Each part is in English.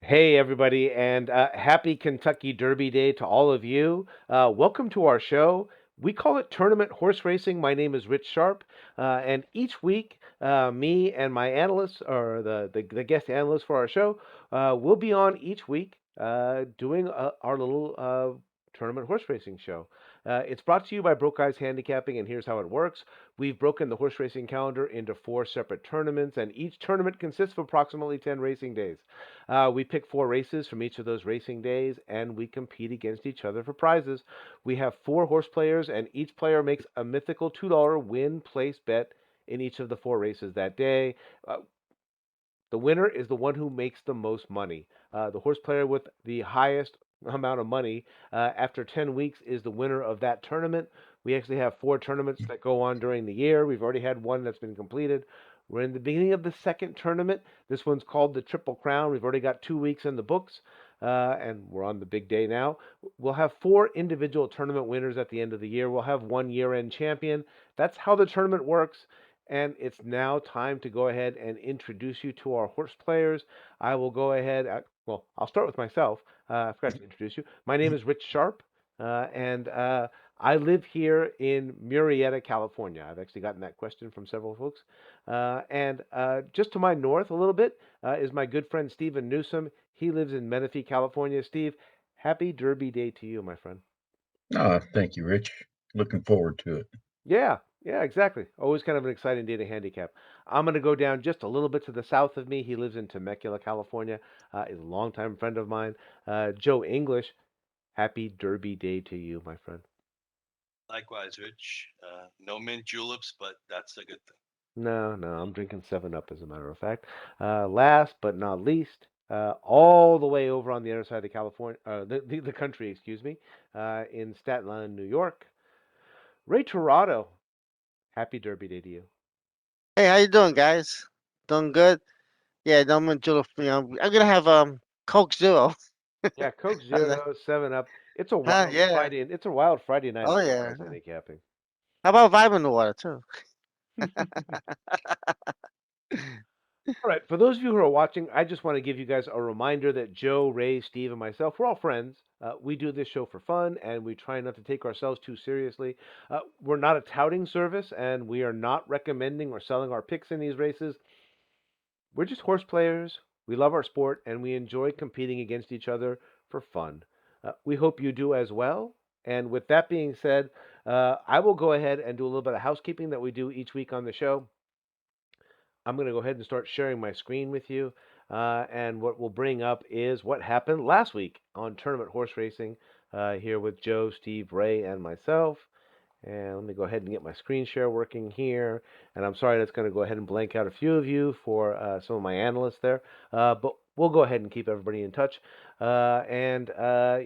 Hey, everybody, and happy Kentucky Derby Day to all of you. Welcome to our show. We call it Tournament Horse Racing. My name is Rich Sharp, and each week, me and my analysts, or the guest analysts for our show, will be on each week doing our little tournament horse racing show. It's brought to you by Broke Guys Handicapping, and here's how it works. We've broken the horse racing calendar into four separate tournaments, and each tournament consists of approximately 10 racing days. We pick four races from each of those racing days, and we compete against each other for prizes. We have four horse players, and each player makes a mythical $2 win place bet in each of the four races that day. Uh, the winner is the one who makes the most money. The horse player with the highest amount of money after 10 weeks is the winner of that tournament. We actually have four tournaments that go on during the year. We've already had one that's been completed. We're in the beginning of the second tournament. This one's called the Triple Crown. We've already got 2 weeks in the books, and we're on the big day now. We'll have four individual tournament winners at the end of the year. We'll have one year end champion. That's how the tournament works. And it's now time to go ahead and introduce you to our horse players. I will go ahead. Well, I'll start with myself. I forgot to introduce you. My name is Rich Sharp, and I live here in Murrieta, California. I've actually gotten that question from several folks. And just to my north a little bit is my good friend Stephen Newsom. He lives in Menifee, California. Steve, happy Derby Day to you, my friend. Thank you, Rich. Looking forward to it. Yeah, yeah, exactly. Always kind of an exciting day to handicap. I'm going to go down just a little bit to the south of me. He lives in Temecula, California. Is a longtime friend of mine. Joe English, happy Derby Day to you, my friend. Likewise, Rich. No mint juleps, but that's a good thing. No, no, I'm drinking 7 Up as a matter of fact. Last but not least, all the way over on the other side of California, the country, excuse me, in Staten Island, New York, Ray Torado, happy Derby Day to you. Hey, how you doing, guys? Doing good? Yeah, don't mind Julio. I'm gonna have Coke Zero. Yeah, Coke How's that? Zero, 7 Up. Huh? Yeah. It's a wild Friday night Oh at Broke yeah. Guys Handicapping. How about vitamin water too? All right, for those of you who are watching, I just want to give you guys a reminder that Joe, Ray, Steve, and myself, we're all friends. We do this show for fun, and we try not to take ourselves too seriously. We're not a touting service, and we are not recommending or selling our picks in these races. We're just horse players. We love our sport, and we enjoy competing against each other for fun. We hope you do as well. And with that being said, I will go ahead and do a little bit of housekeeping that we do each week on the show. I'm going to go ahead and start sharing my screen with you. And what we'll bring up is what happened last week on Tournament Horse Racing here with Joe, Steve, Ray, and myself. And let me go ahead and get my screen share working here. And I'm sorry that's going to go ahead and blank out a few of you for some of my analysts there. But we'll go ahead and keep everybody in touch. And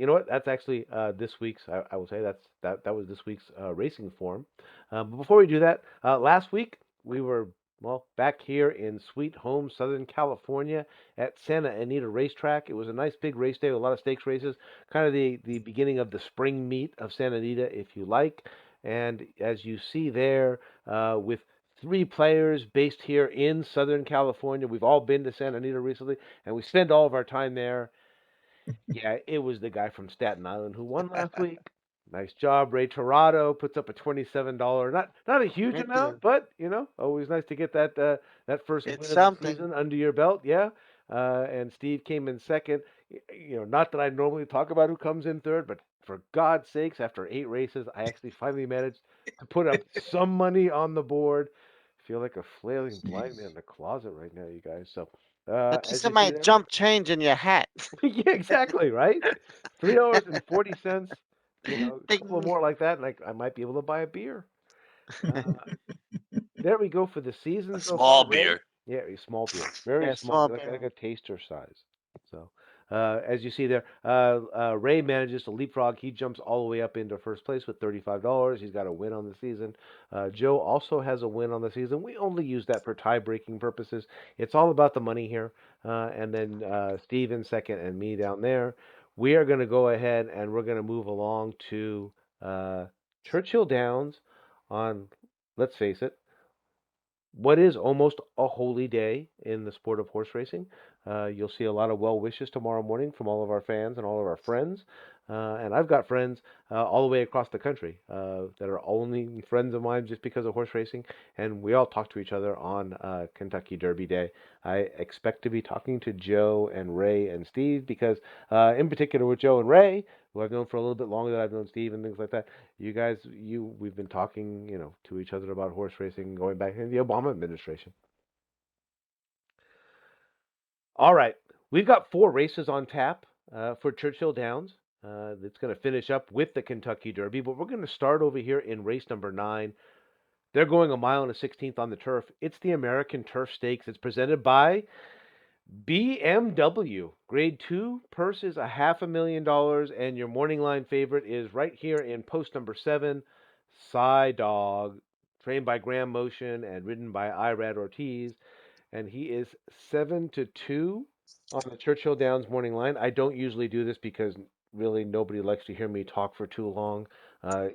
you know what? That's actually this week's. I will say that was this week's racing form. But before we do that, last week we were back here in sweet home Southern California at Santa Anita Racetrack. It was a nice big race day with a lot of stakes races, kind of the beginning of the spring meet of Santa Anita, if you like. And as you see there, with three players based here in Southern California, we've all been to Santa Anita recently, and we spend all of our time there. Yeah, it was the guy from Staten Island who won last week. Nice job, Ray Torado puts up a $27. Not a huge Thank amount, you. but always nice to get that first It's win of the something. season under your belt. Yeah, and Steve came in second. Not that I normally talk about who comes in third, but for God's sakes, after 8 races, I actually finally managed to put up some money on the board. Feel like a flailing blind man Jeez. in the closet right now, you guys. So, At least as it you see might there. jump change in your hat. Yeah, exactly, right? $3.40. A couple Ding. more like that, and I might be able to buy a beer. Uh, there we go for the A season so far, small Ray. beer. Yeah, a small beer, very Yeah, small, small like bear. a taster size. So, as you see there, Ray manages to leapfrog. He jumps all the way up into first place with $35. He's got a win on the season. Joe also has a win on the season. We only use that for tie-breaking purposes. It's all about the money here. And then Steve in second and me down there. We are going to go ahead and we're going to move along to uh, Churchill Downs on, let's face it, what is almost a holy day in the sport of horse racing. You'll see a lot of well wishes tomorrow morning from all of our fans and all of our friends. And I've got friends all the way across the country that are only friends of mine just because of horse racing. And we all talk to each other on Kentucky Derby Day. I expect to be talking to Joe and Ray and Steve because, in particular, with Joe and Ray, who I've known for a little bit longer than I've known Steve and things like that. You guys, we've been talking, to each other about horse racing going back in the Obama administration. All right, we've got four races on tap for Churchill Downs. It's going to finish up with the Kentucky Derby, but we're going to start over here in race number 9. They're going a mile and a 16th on the turf. It's the American Turf Stakes. It's presented by BMW. Grade 2 purse is a $500,000, and your morning line favorite is right here in post number 7, Psy Dog, trained by Graham Motion and ridden by Irad Ortiz, and he is 7-2 on the Churchill Downs morning line. I don't usually do this because really nobody likes to hear me talk for too long,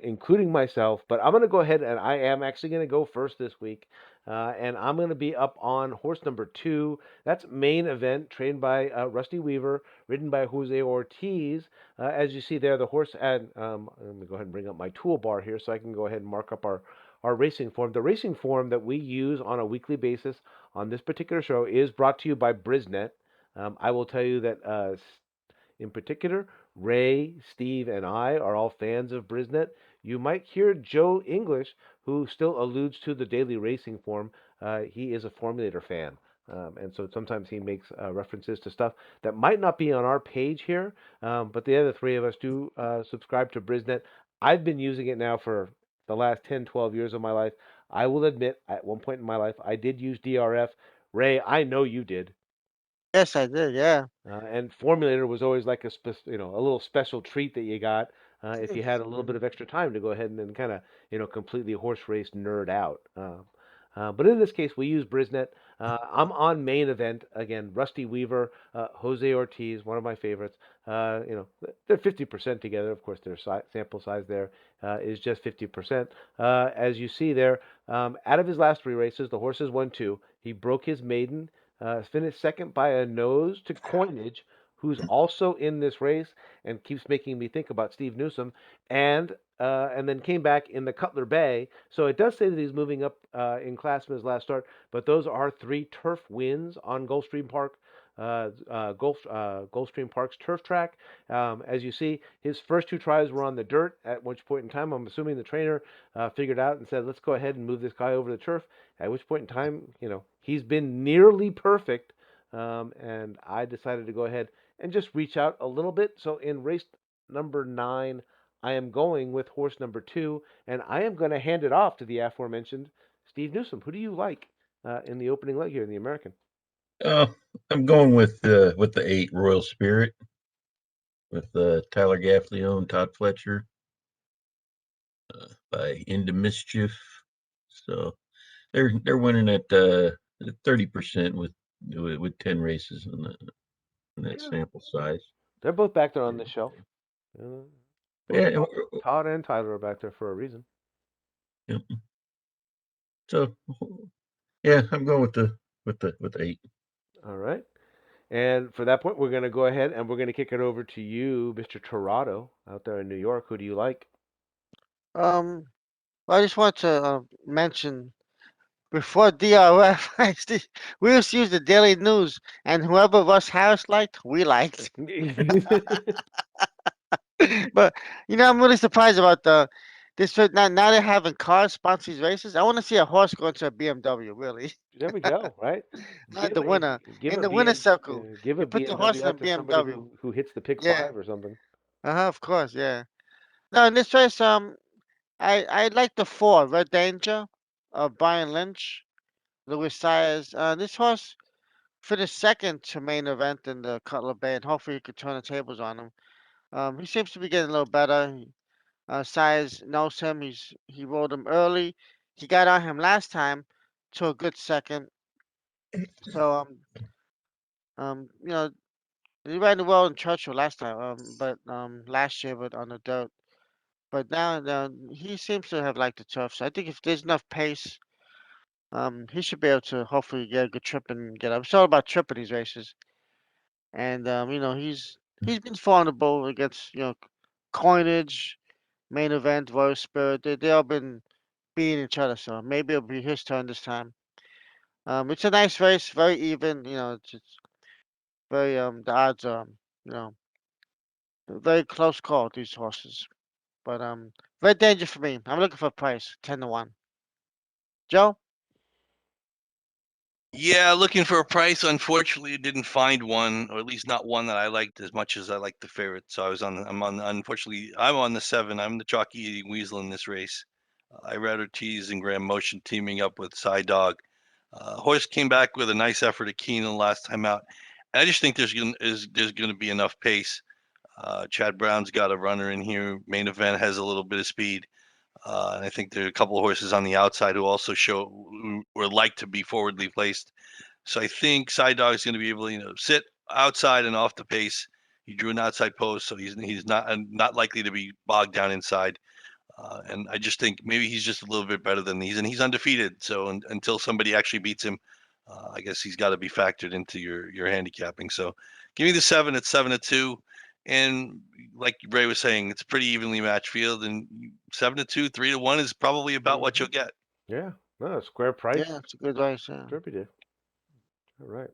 including myself. But I'm going to go ahead and I am actually going to go first this week. And I'm going to be up on horse number 2. That's main event, trained by Rusty Weaver, ridden by Jose Ortiz. As you see there, the horse, and let me go ahead and bring up my toolbar here so I can go ahead and mark up our racing form. The racing form that we use on a weekly basis on this particular show is brought to you by Brisnet. I will tell you that in particular, Ray, Steve, and I are all fans of Brisnet. You might hear Joe English, who still alludes to the daily racing form. He is a Formulator fan. And so sometimes he makes references to stuff that might not be on our page here, but the other three of us do subscribe to Brisnet. I've been using it now for the last 10, 12 years of my life. I will admit, at one point in my life, I did use DRF. Ray, I know you did. Yes, I did. Yeah. And Formulator was always like a little special treat that you got if you had a little bit Mhm. of extra time to go ahead and then kind of, completely horse race nerd out. But in this case, we use Brisnet. I'm on main event again. Rusty Weaver, Jose Ortiz, one of my favorites. They're 50% together. Of course, their sample size there is just 50%. As you see there, out of his last three races, the horse has won two. He broke his maiden, finished second by a nose to Coinage, who's also in this race and keeps making me think about Steve Newsom, and then came back in the Cutler Bay. So it does say that he's moving up in class from his last start, but those are three turf wins on Gulfstream Park. Gulfstream Park's turf track. As you see, his first two tries were on the dirt, at which point in time, I'm assuming the trainer figured out and said, let's go ahead and move this guy over the turf. At which point in time, he's been nearly perfect, and I decided to go ahead and just reach out a little bit. So in race number 9, I am going with horse number 2, and I am going to hand it off to the aforementioned Steve Newsom. Who do you like in the opening leg here in the American? Uh, I'm going with the 8 Royal Spirit with Tyler Gaffleone, Todd Fletcher by Into Mischief. So they're winning at 30% with 10 races in that Yeah, sample size. they're both back there on this show. Uh, both Yeah, Todd and Tyler are back there for a reason. yeah. So yeah, I'm going with the 8. All right. And for that point, we're going to go ahead and we're going to kick it over to you, Mr. Torado, out there in New York. Who do you like? Um, well, I just want to mention before DRF, we used to use the Daily News, and whoever Russ Harris liked, we liked. But I'm really surprised about this. Now they're having cars sponsor these races. I want to see a horse go into a BMW. Really, There we go, right? Give the winner give in a the winner's BM circle. give a You put the horse BMW in a out to somebody BMW. who hits the pick Yeah. five or something. Of course. Yeah. No, in this race, I like the four Red Danger, Brian Lynch, Louis Sires. This horse finished second to main event in the Cutler Bay, and hopefully he could turn the tables on him. He seems to be getting a little better. Sires knows him. He rode him early. He got on him last time to a good second. So he ran well in Churchill last time. But last year, but on the dirt. But now he seems to have liked the turf. So I think if there's enough pace He should be able to hopefully get a good trip and get up. It's all about tripping these races, and he's been formidable against Coinage, Main Event, Royal Spirit. They all been beating each other, so maybe it'll be his turn this time. It's a nice race, very even. It's very the odds are you know very close call with these horses, but very dangerous for me. I'm looking for a price 10-1. Joe? Yeah, looking for a price. Unfortunately, didn't find one, or at least not one that I liked as much as I liked the favorite. So I'm on. Unfortunately, I'm on the seven. I'm the chalky eating weasel in this race. I rather tease and Graham Motion teaming up with Cy Dog. Horse came back with a nice effort at Keeneland last time out. And I just think there's gonna be enough pace. Chad Brown's got a runner in here. Main event has a little bit of speed. And I think there are a couple of horses on the outside who also show or like to be forwardly placed. So I think Side Dog is going to be able to sit outside and off the pace. He drew an outside post, so he's not likely to be bogged down inside. And I just think maybe he's just a little bit better than these, and he's undefeated. So until somebody actually beats him, I guess he's got to be factored into your handicapping. So give me the seven at 7-2, and like Ray was saying, it's a pretty evenly matched field, and 7-2, 3-1 is probably about what Hmm. you'll get. Yeah, no, square price, Yeah, it's a good race. Yeah. Derby Day. All right,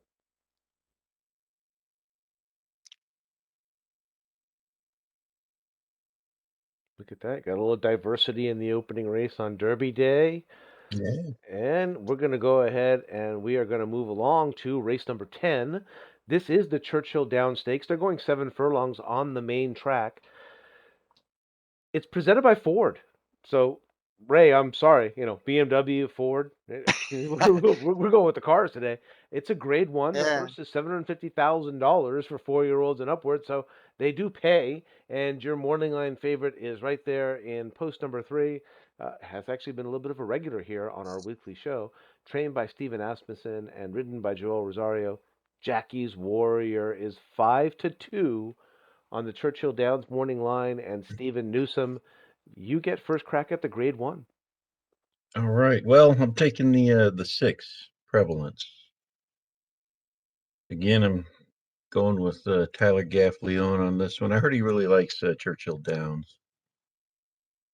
look at that. Got a little diversity in the opening race on Derby Day. Yeah. And we're going to go ahead and we are going to move along to race number 10. This is the Churchill Downs Stakes. They're going 7 furlongs on the main track. It's presented by Ford. So, Ray, I'm sorry, BMW, Ford. We're going with the cars today. It's a grade one. The Yeah. horse is $750,000 for 4-year-olds and upwards, so they do pay. And your morning line favorite is right there in post number 3. Has actually been a little bit of a regular here on our weekly show. Trained by Steven Asmussen and ridden by Joel Rosario. Jackie's Warrior is 5-2 on the Churchill Downs morning line, and Stephen Newsom, you get first crack at the grade one. All right. Well, I'm taking the six prevalence. Again, I'm going with Tyler Gaffleon on this one. I heard he really likes Churchill Downs.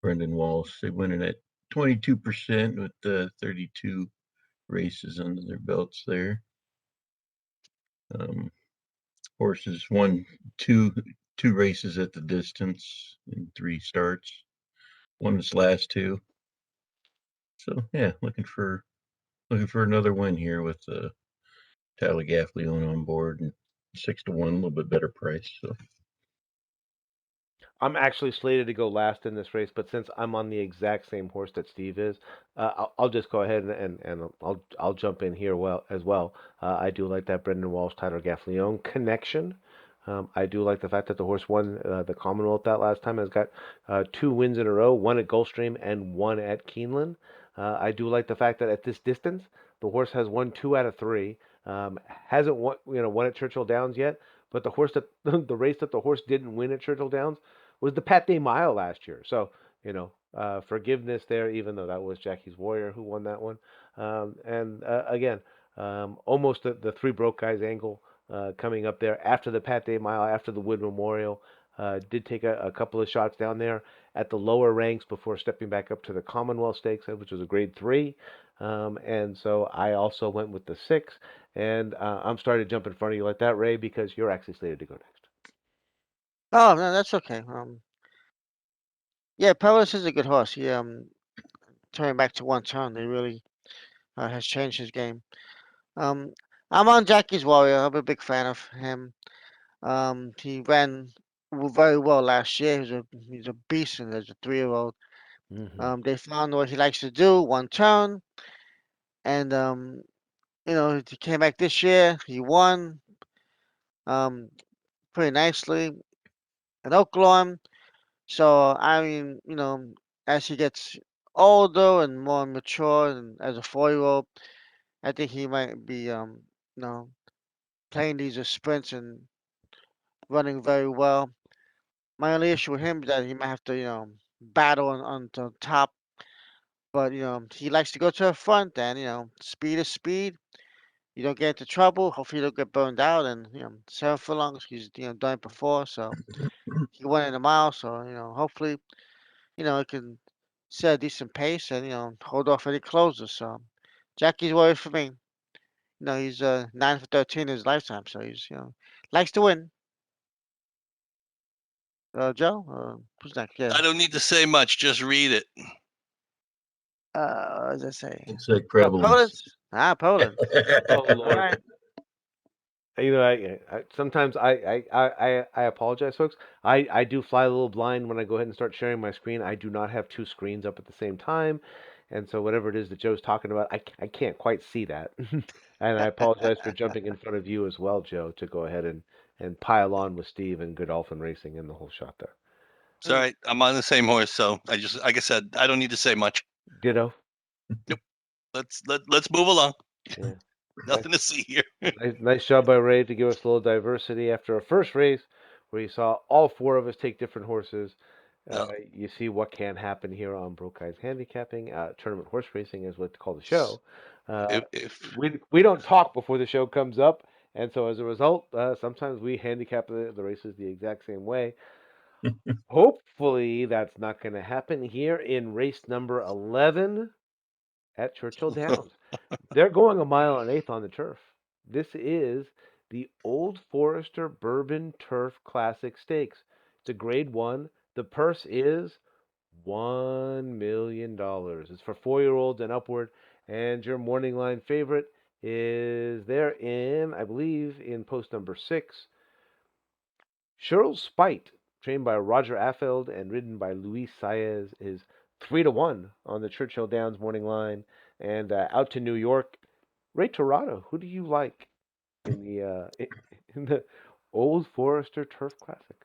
Brendan Walsh. They went in at 22% with 32 races under their belts there. Um, Horses won two races at the distance in 3 starts. Won his last two. So yeah, looking for another win here with Tyler Gaffleon on board and 6-1, a little bit better price. So I'm actually slated to go last in this race, but since I'm on the exact same horse that Steve is, I'll just go ahead and I'll jump in here as well. I do like that Brendan Walsh Tyler Gaffleon connection. I do like the fact that the horse won the Commonwealth that last time. Has got 2 wins in a row, one at Gulfstream and one at Keeneland. I do like the fact that at this distance, the horse has won 2 out of 3. Hasn't won at Churchill Downs yet, but the horse that the race that the horse didn't win at Churchill Downs was the Pat Day Mile last year. So, forgiveness there, even though that was Jackie's Warrior who won that one. And again, almost the three broke guys angle coming up there after the Pat Day Mile, after the Wood Memorial. Did take a couple of shots down there at the lower ranks before stepping back up to the Commonwealth Stakes, which was a grade 3. And so I also went with the 6. And I'm starting to jump in front of you like that, Ray, because you're actually slated to go next. Oh no, that's okay. Yeah, Perilous is a good horse. He turning back to 1 turn, he really has changed his game. Um, I'm on Jackie's Warrior. I'm a big fan of him. He ran very well last year. He's a beast and as a 3-year-old. Hmm. They found what he likes to do, 1 turn, and he came back this year. He won um pretty nicely at Oaklawn. So I mean, as he gets older and more mature, and as a 4-year-old, I think he might be you know playing these as sprints and running very well. My only issue with him is that he might have to battle on the top But he likes to go to the front, and speed is speed. You don't get into trouble. Hopefully, you don't get burned out. And 7 furlongs, he's done it before, so he won in a mile. So hopefully, it can set a decent pace and hold off any closers. So Jackie's worried for me. He's 9 for 13 in his lifetime, so he's likes to win. Joe, who's next? Yeah. I don't need to say much. Just read it. What does that say? It's like Oh, Poland. prevalence. Poland. Oh All Lord. right. Sometimes I apologize, folks. I do fly a little blind when I go ahead and start sharing my screen. I do not have two screens up at the same time, and so whatever it is that Joe's talking about, I can't quite see that. And I apologize for jumping in front of you as well, Joe, to go ahead and pile on with Steve and Godolphin Racing and the whole shot there. It's all right. I'm on the same horse, so I just, like I said, I don't need to say much. Ditto. Let's move along. Yeah. Nothing to see here. Nice job by Ray to give us a little diversity after our first race, where you saw all four of us take different horses. Yeah. You see what can happen here on Broke Eyes Handicapping, tournament horse racing is what to call the show. If We don't talk before the show comes up, and so as a result, sometimes we handicap the races the exact same way. Hopefully, that's not going to happen here in race number 11 at Churchill Downs. They're going a mile and eighth on the turf. This is the Old Forester Bourbon Turf Classic Stakes. It's a grade one. The purse is $1 million. It's for 4-year-olds and upward. And your morning line favorite is there in, I believe, in post number 6. Cheryl's Spite, trained by Roger Affeld and ridden by Luis Saez, is 3-1 on the Churchill Downs morning line. And out to New York, Ray Torado, who do you like in the Old Forester Turf Classic?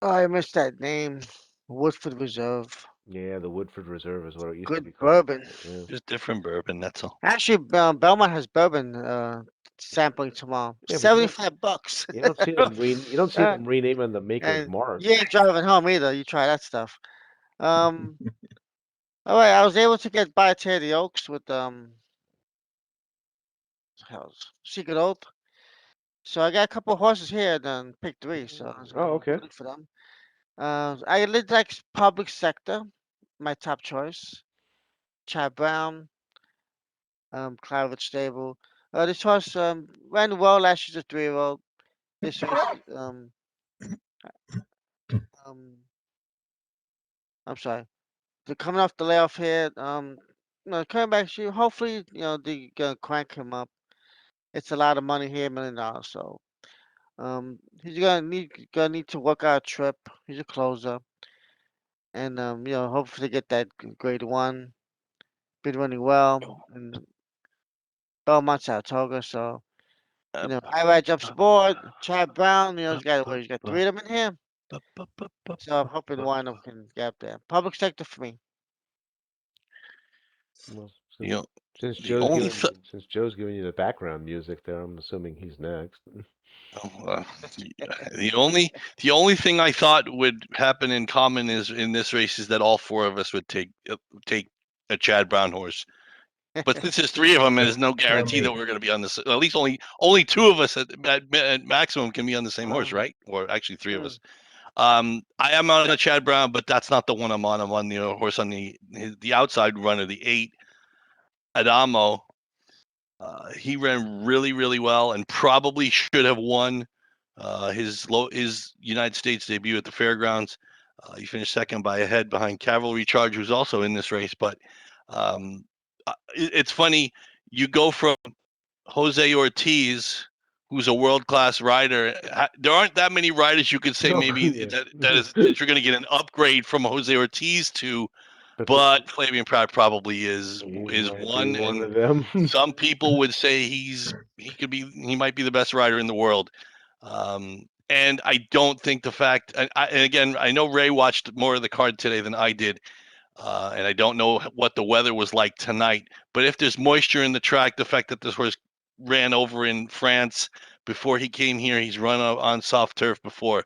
Oh, I missed that name. Woodford Reserve. Yeah, the Woodford Reserve is what it used to be Good called. bourbon. Yeah. just different bourbon, that's all. Actually, Belmont has bourbon sampling tomorrow. Yeah, but 75 bucks. you don't see uh, them renaming the Maker's and Mark. you ain't driving home either. You try that stuff. Um. All right, I was able to get by Teddy Oaks with hell's Secret Oath. So I got a couple of horses here, then pick three. So I was Oh, okay. rooting for them. I did like Public Sector, my top choice. Chad Brown, Cloud Stable. This horse ran well last year's a 3-year-old. This race, um, I'm sorry. They're coming off the layoff here. Coming back, hopefully, they gonna crank him up. It's a lot of money here, $1 million. So, he's gonna need to work out a trip. He's a closer, and hopefully get that grade one. Been running well, and Belmont Saratoga. So, I ride jumps aboard. Chad Brown, he's got three of them in here. So I'm hoping one of them can get up there. Public sector for me. Well, You know, since the only Joe's giving you the background music there, I'm assuming he's next. the only thing I thought would happen in common is in this race is that all four of us would take a Chad Brown horse. But since there's three of them, there's no guarantee that we're going to be on this. At least only two of us at maximum can be on the same horse, right? Or actually three of us. I am on a Chad Brown, but that's not the one I'm on. I'm on the horse on the outside runner, the 8 Adamo. He ran really, really well and probably should have won his United States debut at the fairgrounds. He finished second by a head behind Cavalry Charge, who's also in this race. But it's funny, you go from Jose Ortiz, who's a world-class rider. There aren't that many riders you could say maybe Yeah. that you're going to get an upgrade from Jose Ortiz to, but Flavian Pratt probably is might be one, one and of them. some people would say he might be the best rider in the world. And I don't think the fact, and again, I know Ray watched more of the card today than I did, and I don't know what the weather was like tonight. But if there's moisture in the track, the fact that this horse ran over in France before he came here, he's run on soft turf before,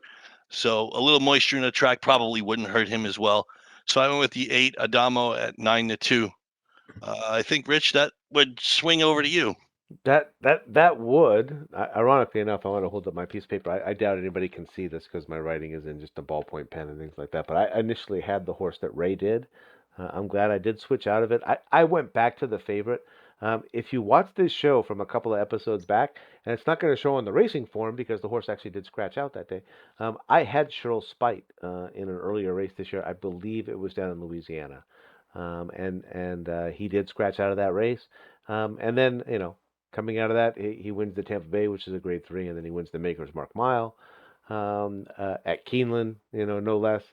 so a little moisture in the track probably wouldn't hurt him as well. So I went with the 8 Adamo at 9-2. I think Rich, that would swing over to you. That would, ironically enough, I want to hold up my piece of paper. I doubt anybody can see this because my writing is in just a ballpoint pen and things like that. But I initially had the horse that Ray did. I'm glad I did switch out of it. I went back to the favorite. If you watch this show from a couple of episodes back, and it's not going to show on the racing form because the horse actually did scratch out that day. I had Cheryl Spite in an earlier race this year. I believe it was down in Louisiana, and he did scratch out of that race. And then coming out of that, he wins the Tampa Bay, which is a grade 3, and then he wins the Maker's Mark Mile at Keeneland, no less.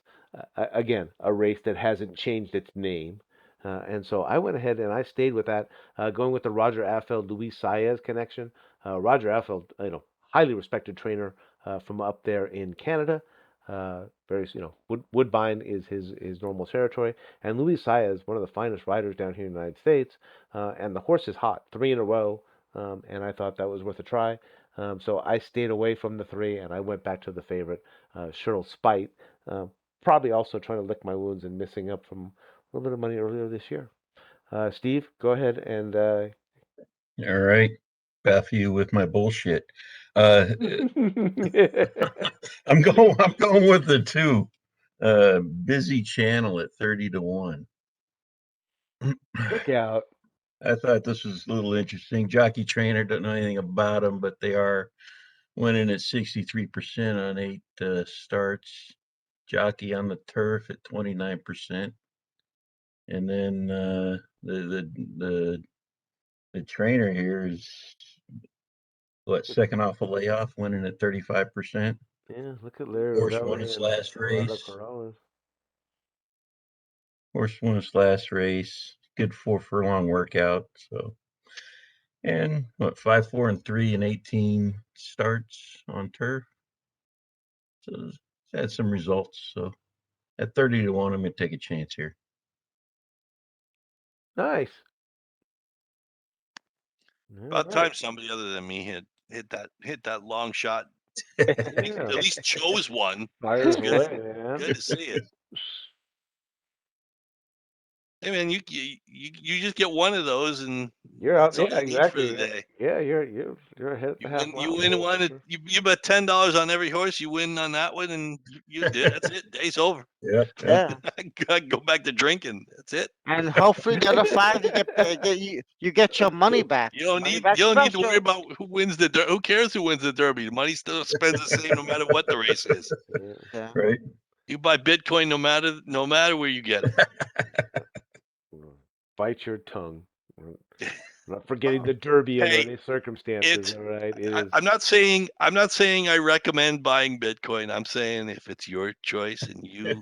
Again, a race that hasn't changed its name. And so I went ahead and I stayed with that, going with the Roger Affeld Luis Saez connection. Roger Affeld, highly respected trainer from up there in Canada. Very, Woodbine is his normal territory, and Luis Saez, one of the finest riders down here in the United States, and the horse is hot, 3 in a row, and I thought that was worth a try. So I stayed away from the 3, and I went back to the favorite, Cheryl Spite. Uh, Probably also trying to lick my wounds and missing up from a little bit of money earlier this year. Steve, go ahead and All right. Baff you with my bullshit. Uh, I'm going with the 2. Busy Channel at 30-1. look out. I thought this was a little interesting. Jockey trainer, don't know anything about them, but they are winning at 63% on 8 starts. Jockey on the turf at 29%. And then the trainer here is second off a layoff, winning at 35%. Yeah, look at Larry Horse won Ravelli his and last Gerardo race. Corrales. Horse won his last race. Good 4 furlong workout. So, and what, 5, 4, and 3 and 18 starts on turf. So it's had some results. So at 30-1, I'm going to take a chance here. Nice. About All right. time somebody other than me hit that long shot. At Yeah. least chose one. Fires Good. away, man. Good to see it. Hey man, you just get one of those and You're out. that's all Yeah, you need for the exactly. day. Yeah, you're ahead at the half You mile. win Yeah, for one. sure. You bet $10 on every horse. You win on that one, and you did. That's it. Day's over. Yeah. Yeah. Go back to drinking. That's it. And hopefully the other 5 you get your money back. Money back You don't need to worry special. about who wins the Who cares who wins the Derby? The money still spends the same no matter what the race is. Yeah. Yeah. Right. You buy Bitcoin no matter where you get it. Bite your tongue. We're not forgetting the Derby under Hey, any circumstances. All right, it is. I'm not saying I recommend buying Bitcoin. I'm saying if it's your choice and you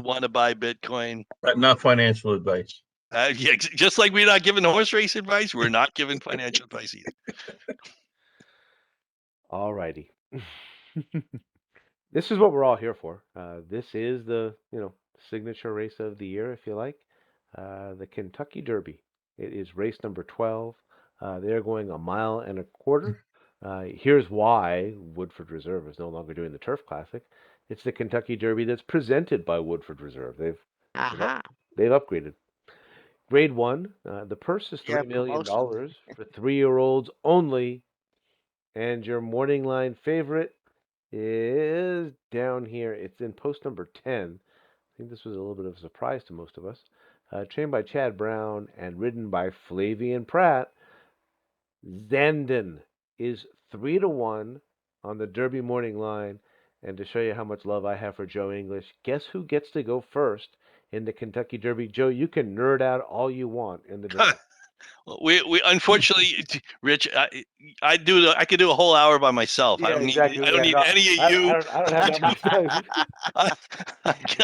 want to buy Bitcoin, Not financial advice. yeah, just like we're not giving horse race advice, we're not giving financial advice either. All righty. This is what we're all here for. This is the signature race of the year, if you like, the Kentucky Derby. It is race number 12. They're going 1.25 miles. Here's why Woodford Reserve is no longer doing the Turf Classic. It's the Kentucky Derby that's presented by Woodford Reserve. They've, up, Aha. they've upgraded. Grade 1, the purse is Yeah, $3 million promotion. for 3-year-olds only, and your morning line favorite is down here. It's in post number 10. I think this was a little bit of a surprise to most of us. Trained by Chad Brown and ridden by Flavian Pratt, Zandon is 3-1 on the Derby morning line. And to show you how much love I have for Joe English, guess who gets to go first in the Kentucky Derby? Joe, you can nerd out all you want in the debate. We unfortunately, Rich, I could do a whole hour by myself. Yeah, exactly. I don't Yeah, need no, any of I you. don't have that much time. I,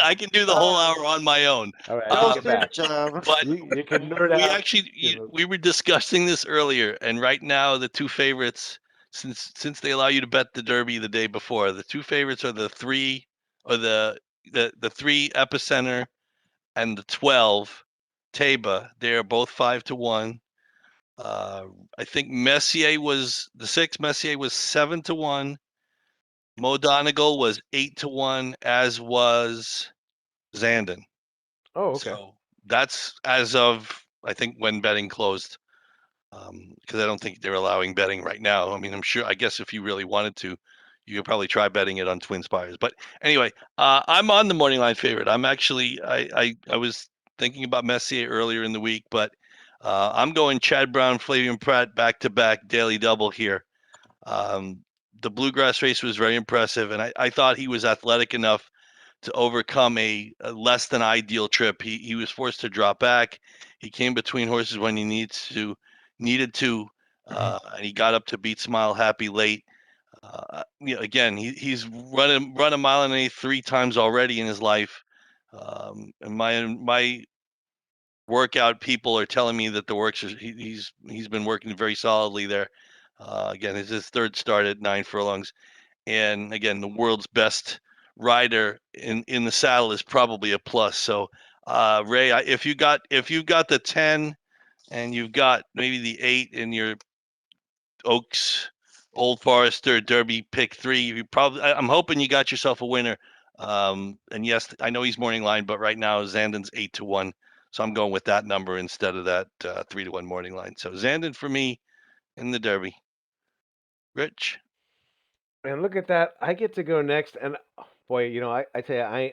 I can do the whole hour on my own. All right, I take it back. Dosage. But You can nerd we out. actually we were discussing this earlier, and right now the 2 favorites, since they allow you to bet the Derby the day before, the 2 favorites are the 3 or the 3 Epicenter and the 12 Taba. They are both 5-1. I think Messier was the 6. Messier was 7-1. Mo Donegal was 8-1, as was Zandon. Oh, okay. So that's as of I think when betting closed, because I don't think they're allowing betting right now. I mean, I'm sure. I guess if you really wanted to, you could probably try betting it on Twin Spires. But anyway, I'm on the morning line favorite. I'm actually I was thinking about Messier earlier in the week, but I'm going Chad Brown, Flavian Pratt back to back daily double here. Um, the bluegrass race was very impressive, and I thought he was athletic enough to overcome a less than ideal trip. He was forced to drop back. He came between horses when he needed to, and he got up to beat Smile Happy late. Again, he's run a mile and a 3 times already in his life, and my workout people are telling me that the works are, he's been working very solidly there. Again, it's his third start at 9 furlongs, and again, the world's best rider in the saddle is probably a plus. So, Ray, if you've got the 10 and you've got maybe the 8 in your Oaks, Old Forester, Derby pick 3, you probably I'm hoping you got yourself a winner. And yes, I know he's morning line, but right now Zandon's 8-1. So I'm going with that number instead of that 3-1 morning line. So Zandon for me in the Derby. Rich. And look at that. I get to go next. And boy, I tell you,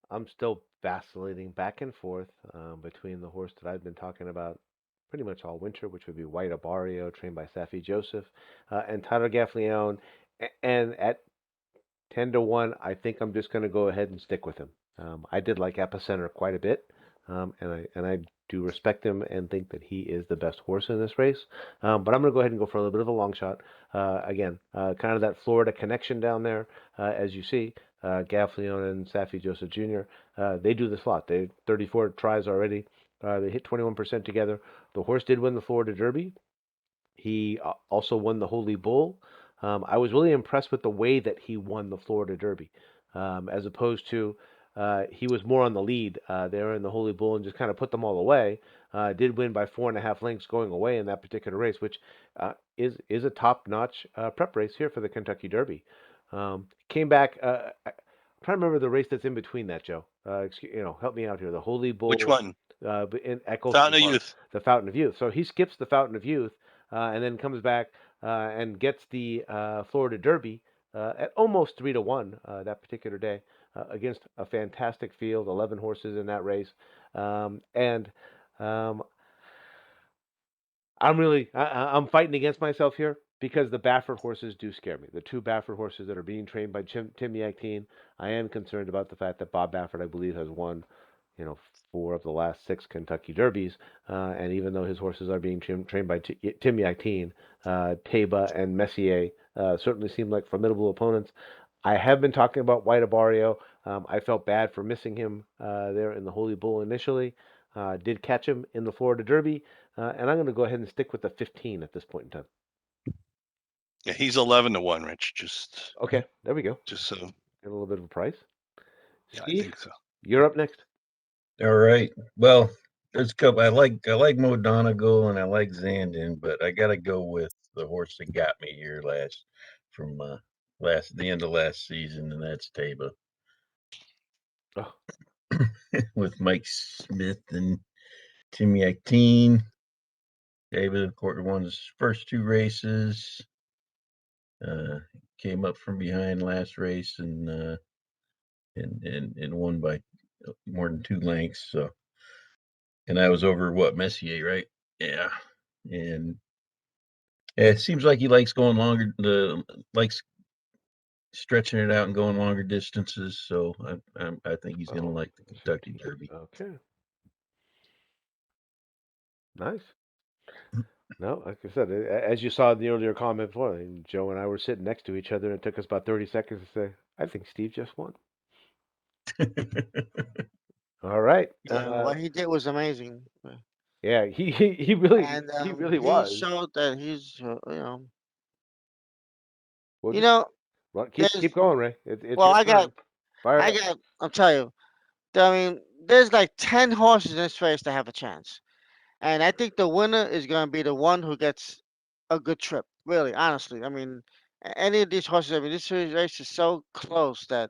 I'm still vacillating back and forth between the horse that I've been talking about pretty much all winter, which would be White Abario, trained by Safi Joseph, and Tyler Gaffleone. And at 10-1, I think I'm just going to go ahead and stick with him. I did like Epicenter quite a bit, and I do respect him and think that he is the best horse in this race. But I'm going to go ahead and go for a little bit of a long shot. Again, kind of that Florida connection down there, as you see. Gaffleone and Safi Joseph Jr. They do this a lot. They 34 tries already. They hit 21% together. The horse did win the Florida Derby. He also won the Holy Bull. I was really impressed with the way that he won the Florida Derby, as opposed to he was more on the lead there in the Holy Bull and just kind of put them all away. Did win by 4.5 lengths going away in that particular race, which is a top-notch prep race here for the Kentucky Derby. Came back. I'm trying to remember the race that's in between that, Joe. Help me out here. The Holy Which Bull one? at Colson Fountain of Park, Youth. the Fountain of Youth. So he skips the Fountain of Youth and then comes back and gets the Florida Derby at almost 3-1 that particular day against a fantastic field, 11 horses in that race, and um, I'm fighting against myself here because the Baffert horses do scare me. The two Baffert horses that are being trained by Tim Yakteen. I am concerned about the fact that Bob Baffert, I believe, has won, you know, 4 of the last 6 Kentucky Derbies, and even though his horses are being trained by Tim Yakteen, Taba and Messier certainly seem like formidable opponents. I have been talking about White Abario. I felt bad for missing him there in the Holy Bull initially. Did catch him in the Florida Derby, and I'm going to go ahead and stick with the 15 at this point in time. Yeah, he's 11-1, Rich. Just Okay, there we go. just so Get a little bit of a price. yeah, I Steve, think so. you're up next. All right. Well, there's a couple. I like Mo Donegal and I like Zandon, but I gotta go with the horse that got me here from the end of last season, and that's Taba Oh, with Mike Smith and Tim Yakteen. Taba, of course, won his first 2 races. Came up from behind last race and won by more than 2 lengths. So, and I was over what Messier, right? Yeah, and it seems like he likes going longer. Likes stretching it out and going longer distances. So I think he's going to oh, like the it's Kentucky 15. Derby. Okay, nice. No, like I said, as you saw in the earlier comment before, Joe and I were sitting next to each other, and it took us about 30 seconds to say, "I think Steve just won." All right. Yeah, what he did was amazing, Yeah, he really and he really he was. showed that he's, We'll you just know, keep there's going, Ray. It's well, your turn. Fire it I up. got, I'll tell you, I mean, there's like 10 horses in this race that have a chance, and I think the winner is going to be the one who gets a good trip. Really, honestly, I mean, any of these horses, I mean, this race is so close that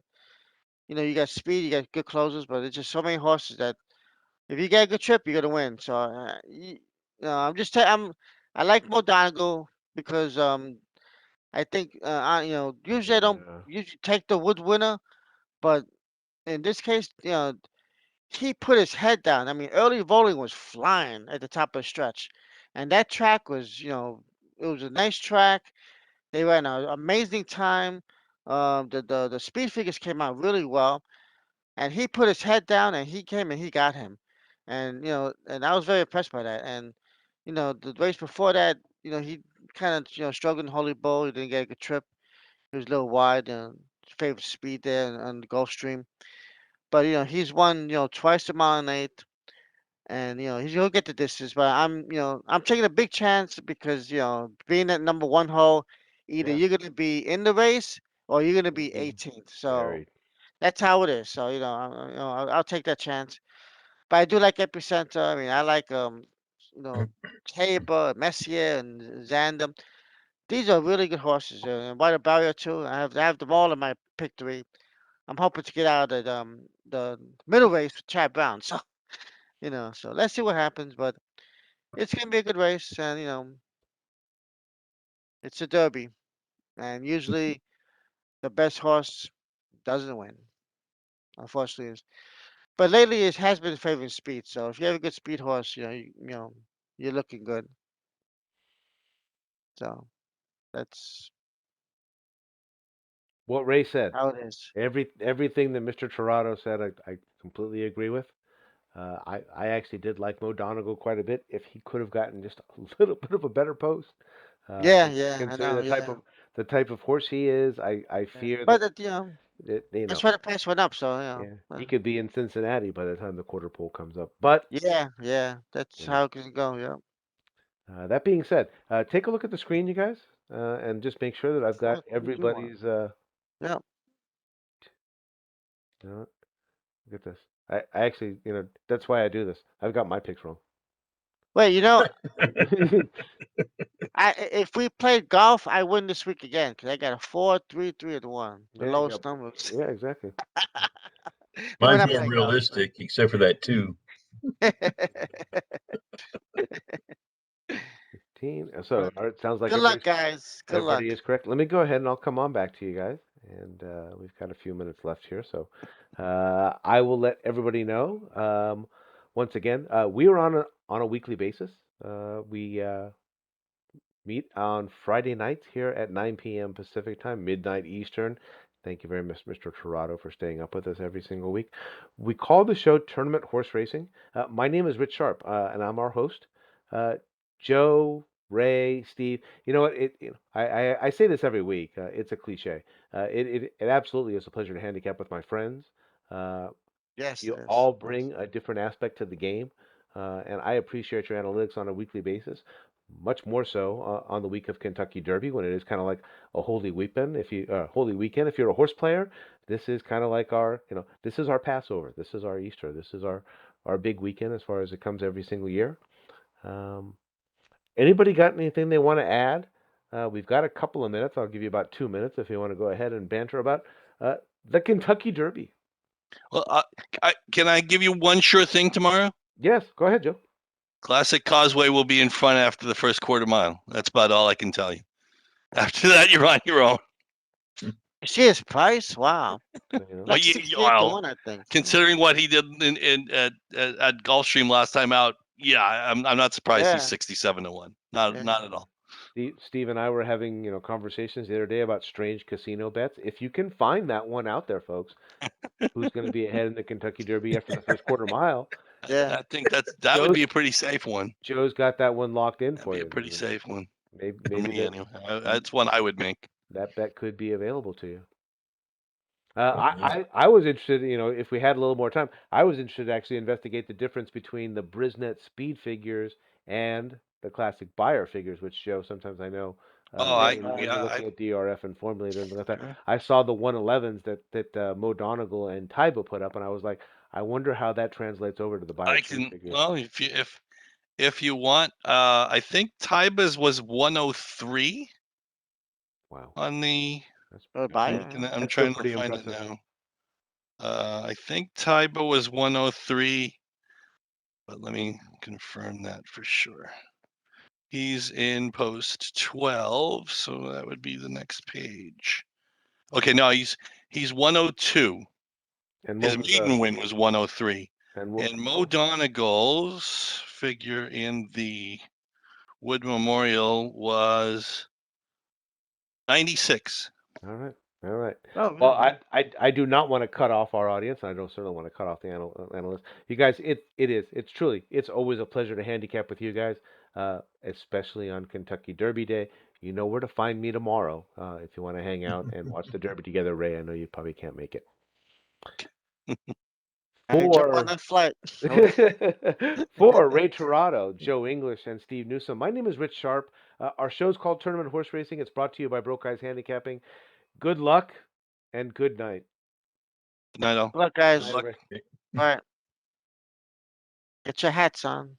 you got speed, you got good closers, but there's just so many horses that if you get a good trip, you're gonna win. So, I'm just telling. I like Modongo because I think usually I don't Yeah. usually take the wood winner, but in this case, he put his head down. I mean, early voting was flying at the top of the stretch, and that track was, it was a nice track. They ran an amazing time. The speed figures came out really well, and he put his head down and he came and he got him, and and I was very impressed by that. And the race before that, he kind of struggled in Holy Bowl. He didn't get a good trip. He was a little wide and favorite speed there on the Gulfstream. But he's won twice the mile and eight, and he'll get the distance. But I'm taking a big chance because being at number one hole, either Yeah. you're gonna be in the race or you're gonna It'll be be 18th. So buried. that's how it is. So I'll take that chance. But I do like Epicenter. I mean, I like you know Tabor, Messier, and Zandam. These are really good horses. And White Barrier too. I have them all in my pick three. I'm hoping to get out of the middle race with Chad Brown. So so let's see what happens. But it's gonna be a good race, and it's a derby, and usually the best horse doesn't win, unfortunately. But lately it has been favoring speed. So if you have a good speed horse, you're looking good. So that's What Ray said. how it is. Everything that Mr. Torado said, I completely agree with. I actually did like Mo Donegal quite a bit. If he could have gotten just a little bit of a better post, Yeah, yeah, I considering know. Yeah, the type of horse he is, I yeah. fear But that, that's why the price went up. So yeah, he could be in Cincinnati by the time the quarter pole comes up. But yeah, yeah. That's you know, how it can go. Yeah. that being said, take a look at the screen, you guys, and just make sure that I've got Fuck, we do want. everybody's. Yeah. You know, look at this. I actually, that's why I do this. I've got my picks wrong. Wait, if we played golf, I win this week again because I got a 4, 3, 3, and 1, the Yeah, you got. lowest numbers. Yeah, exactly. But when Mine's I more play golf, realistic, except for that two. So, but all right, sounds like good luck, guys. Good everybody luck. is correct. Let me go ahead and I'll come on back to you guys. And we've got a few minutes left here, so I will let everybody know. Once again, we are on a weekly basis. We meet on Friday nights here at 9 p.m. Pacific time, midnight Eastern. Thank you very much, Mr. Torado, for staying up with us every single week. We call the show Tournament Horse Racing. My name is Rich Sharp, and I'm our host. Uh, Joe, Ray, Steve. You know what? I say this every week. It's a cliche. It absolutely is a pleasure to handicap with my friends. Uh, Yes, you it is. all Yes. bring a different aspect to the game, and I appreciate your analytics on a weekly basis. Much more so on the week of Kentucky Derby when it is kind of like a holy weekend. Holy weekend, if you're a horse player, this is kind of like this is our Passover, this is our Easter, this is our big weekend as far as it comes every single year. Um, Anybody got anything they want to add? We've got a couple of minutes. I'll give you about 2 minutes if you want to go ahead and banter about uh, the Kentucky Derby. Well, can I give you one sure thing tomorrow? Yes, go ahead, Joe. Classic Causeway will be in front after the first quarter mile. That's about all I can tell you. After that, you're on your own. You see his price? Wow. You know. Like 68 to Well, 1, I think. considering what he did at Gulfstream last time out, yeah, I'm not surprised he's Yeah. 67 to 1. Not at Yeah. all. Steve and I were having, conversations the other day about strange casino bets. If you can find that one out there, folks, who's going to be ahead in the Kentucky Derby after the first quarter mile? Yeah. I think that would Joe's be a pretty safe one. Joe's got that one locked in That'd for be a you. pretty safe one for Maybe me anyway. That's one I would make. that bet could be available to you. Oh, yeah. I was interested, if we had a little more time, I was interested to actually investigate the difference between the Brisnet speed figures and the classic buyer figures, which Joe, sometimes I know Oh, when you're looking at DRF and formulator and like that. sure. I saw the 111s that Mo Donegal and Tyba put up, and I was like, I wonder how that translates over to the buyer I speed can. figures. Well, if you want, I think Tyba's was 103 Wow, on the. that's Or buyer. Yeah. I'm still trying to pretty find it impressive. now. I think Taiba was 103. But let me confirm that for sure. He's in post 12, so that would be the next page. Okay, no, he's 102. And His what was maiden win was 103. and And Mo Donegal's figure in the Wood Memorial was 96. all right, all right. Oh, Well, yeah. I do not want to cut off our audience. I don't certainly want to cut off the analysts. You guys, it's truly it's always a pleasure to handicap with you guys, especially on Kentucky Derby Day. You know where to find me tomorrow if you want to hang out and watch the Derby together. Ray, I know you probably can't make it. I jump on For that flight. for Ray Torado, Joe English, and Steve Newsom, my name is Rich Sharp. Our show's called Tournament Horse Racing. It's brought to you by Broke Eyes Handicapping. Good luck and good night. Good night, all. Look, Good guys. luck. Okay. All right. Get your hats on.